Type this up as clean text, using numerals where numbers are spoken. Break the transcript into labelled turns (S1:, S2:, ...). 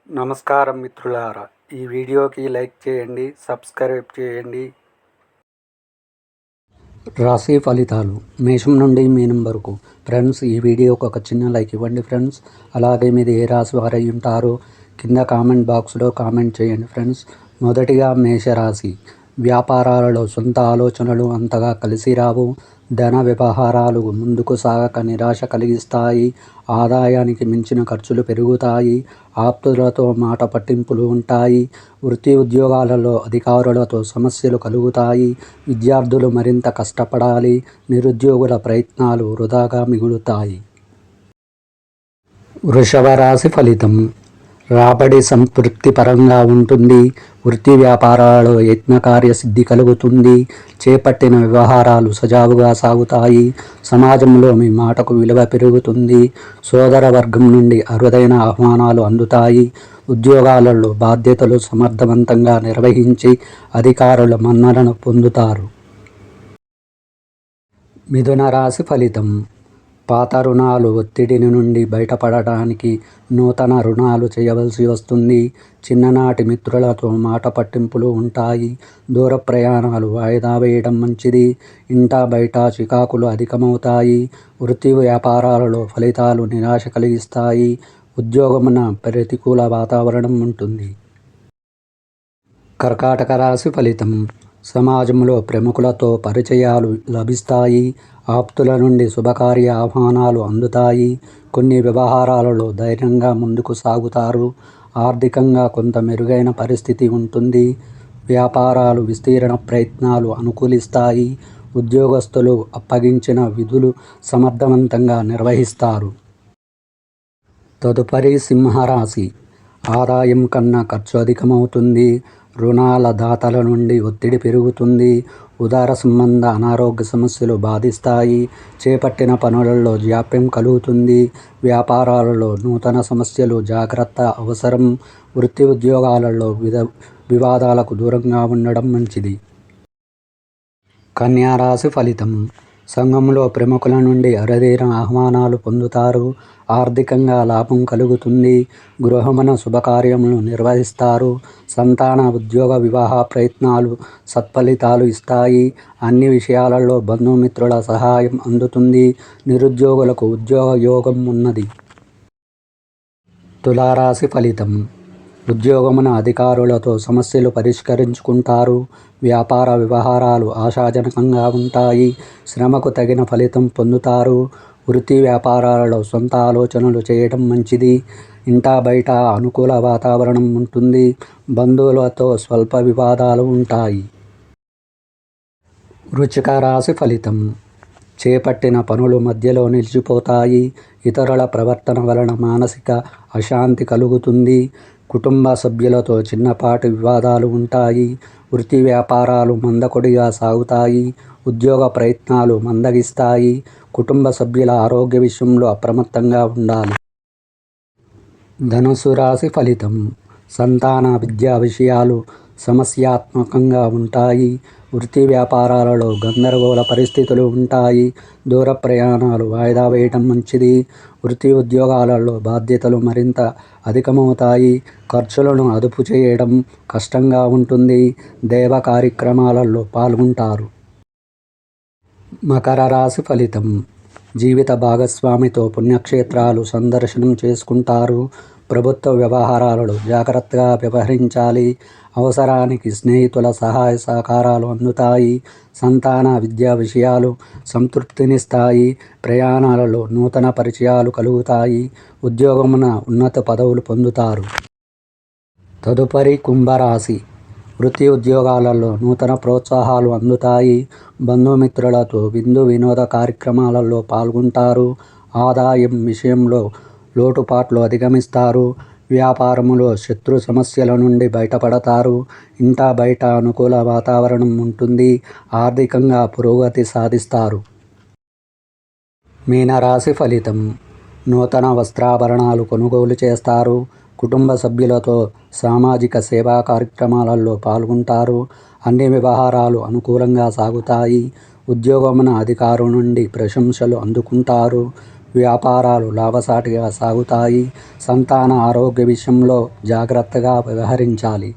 S1: నమస్కారం మిత్రులారా, ఈ వీడియోకి లైక్ చేయండి, సబ్స్క్రైబ్ చేయండి. రాశి ఫలితాలు మేషం నుండి మీనం వరకు. ఫ్రెండ్స్, ఈ వీడియోకి ఒక చిన్న లైక్ ఇవ్వండి ఫ్రెండ్స్. అలాగే మీది ఏ రాశి వారై ఉంటారో కింద కామెంట్ బాక్స్లో కామెంట్ చేయండి ఫ్రెండ్స్. మొదటిగా మేషరాశి. వ్యాపారాలలో సొంత ఆలోచనలు అంతగా కలిసి రావు. ధన వ్యవహారాలు ముందుకు సాగక నిరాశ కలిగిస్తాయి. ఆదాయానికి మించిన ఖర్చులు పెరుగుతాయి. ఆప్తులతో మాట పట్టింపులు ఉంటాయి. వృత్తి ఉద్యోగాలలో అధికారులతో సమస్యలు కలుగుతాయి. విద్యార్థులు మరింత కష్టపడాలి. నిరుద్యోగుల ప్రయత్నాలు వృధాగా మిగులుతాయి. వృషభ రాశి ఫలితం. రాబడి సంతృప్తిపరంగా ఉంటుంది. వృత్తి వ్యాపారాలలో యత్నకార్య సిద్ధి కలుగుతుంది. చేపట్టిన వ్యవహారాలు సజావుగా సాగుతాయి. సమాజంలో మీ మాటకు విలువ పెరుగుతుంది. సోదర వర్గం నుండి అరుదైన ఆహ్వానాలు అందుతాయి. ఉద్యోగాలలో బాధ్యతలు సమర్థవంతంగా నిర్వహించి అధికారుల మన్ననను పొందుతారు. మిథున రాశి ఫలితం. పాత రుణాలు ఒత్తిడిని నుండి బయటపడటానికి నూతన రుణాలు చేయవలసి వస్తుంది. చిన్ననాటి మిత్రులతో మాట పట్టింపులు ఉంటాయి. దూర ప్రయాణాలు వాయిదా వేయడం మంచిది. ఇంటా బయట చికాకులు అధికమవుతాయి. వృత్తి వ్యాపారాలలో ఫలితాలు నిరాశ కలిగిస్తాయి. ఉద్యోగమున ప్రతికూల వాతావరణం ఉంటుంది. కర్కాటక రాశి ఫలితం. సమాజంలో ప్రముఖులతో పరిచయాలు లభిస్తాయి. ఆప్తుల నుండి శుభకార్య ఆహ్వానాలు అందుతాయి. కొన్ని వ్యవహారాలలో ధైర్యంగా ముందుకు సాగుతారు. ఆర్థికంగా కొంత మెరుగైన పరిస్థితి ఉంటుంది. వ్యాపారాలు విస్తీరణ ప్రయత్నాలు అనుకూలిస్తాయి. ఉద్యోగస్తులు అప్పగించిన విధులు సమర్థవంతంగా నిర్వహిస్తారు. తదుపరి సింహరాశి. ఆదాయం కన్నా ఖర్చు అధికమవుతుంది. రుణాల దాతల నుండి ఒత్తిడి పెరుగుతుంది. ఉదర సంబంధ అనారోగ్య సమస్యలు బాధిస్తాయి. చేపట్టిన పనులలో జాప్యం కలుగుతుంది. వ్యాపారాలలో నూతన సమస్యలు జాగ్రత్త అవసరం. వృత్తి ఉద్యోగాలలో వివాదాలకు దూరంగా ఉండడం మంచిది. కన్యా రాశి ఫలితం. సంఘంలో ప్రముఖుల నుండి అరుదైన ఆహ్వానాలు పొందుతారు. ఆర్థికంగా లాభం కలుగుతుంది. గృహమున శుభకార్యములు నిర్వహిస్తారు. సంతాన ఉద్యోగ వివాహ ప్రయత్నాలు సత్ఫలితాలు ఇస్తాయి. అన్ని విషయాలలో బంధుమిత్రుల సహాయం అందుతుంది. నిరుద్యోగులకు ఉద్యోగ యోగం ఉన్నది. తులారాశి ఫలితం. ఉద్యోగమున అధికారులతో సమస్యలు పరిష్కరించుకుంటారు. వ్యాపార వ్యవహారాలు ఆశాజనకంగా ఉంటాయి. శ్రమకు తగిన ఫలితం పొందుతారు. వృత్తి వ్యాపారాలలో సొంత ఆలోచనలు చేయడం మంచిది. ఇంటా బయట అనుకూల వాతావరణం ఉంటుంది. బంధువులతో స్వల్ప వివాదాలు ఉంటాయి. వృశ్చిక రాశి ఫలితం. చేపట్టిన పనులు మధ్యలో నిలిచిపోతాయి. ఇతరుల ప్రవర్తన వలన మానసిక అశాంతి కలుగుతుంది. కుటుంబ సభ్యులతో చిన్నపాటి వివాదాలు ఉంటాయి. వృత్తి వ్యాపారాలు మందకొడిగా సాగుతాయి. ఉద్యోగ ప్రయత్నాలు మందగిస్తాయి. కుటుంబ సభ్యుల ఆరోగ్య విషయంలో అప్రమత్తంగా ఉండాలి. ధనుసు రాశి ఫలితం. సంతాన విద్యా విషయాలు సమస్యాత్మకంగా ఉంటాయి. వృత్తి వ్యాపారాలలో గందరగోళ పరిస్థితులు ఉంటాయి. దూర ప్రయాణాలు వాయిదా వేయడం మంచిది. వృత్తి ఉద్యోగాలలో బాధ్యతలు మరింత అధికమవుతాయి. ఖర్చులను అదుపు చేయడం కష్టంగా ఉంటుంది. దైవ కార్యక్రమాలలో పాల్గొంటారు. మకర రాశి ఫలితం. జీవిత భాగస్వామితో పుణ్యక్షేత్రాలు సందర్శనం చేసుకుంటారు. ప్రభుత్వ వ్యవహారాలలో జాగ్రత్తగా వ్యవహరించాలి. అవసరానికి స్నేహితుల సహాయ సహకారాలు అందుతాయి. సంతాన విద్యా విషయాలు సంతృప్తినిస్తాయి. ప్రయాణాలలో నూతన పరిచయాలు కలుగుతాయి. ఉద్యోగమున ఉన్నత పదవులు పొందుతారు. తదుపరి కుంభరాశి. వృత్తి ఉద్యోగాలలో నూతన ప్రోత్సాహాలు అందుతాయి. బంధుమిత్రులతో విందు వినోద కార్యక్రమాలలో పాల్గొంటారు. ఆదాయం విషయంలో లోటుపాట్లు అధిగమిస్తారు. వ్యాపారములో శత్రు సమస్యల నుండి బయటపడతారు. ఇంటా బయట అనుకూల వాతావరణం ఉంటుంది. ఆర్థికంగా పురోగతి సాధిస్తారు. మీనరాశి ఫలితం. నూతన వస్త్రాభరణాలు కొనుగోలు చేస్తారు. కుటుంబ సభ్యులతో సామాజిక సేవా కార్యక్రమాలలో పాల్గొంటారు. అన్ని వ్యవహారాలు అనుకూలంగా సాగుతాయి. ఉద్యోగమున అధికారుల నుండి ప్రశంసలు అందుకుంటారు. వ్యాపారాలు లాభసాటిగా సాగుతాయి. సంతాన ఆరోగ్య విషయంలో జాగ్రత్తగా వ్యవహరించాలి.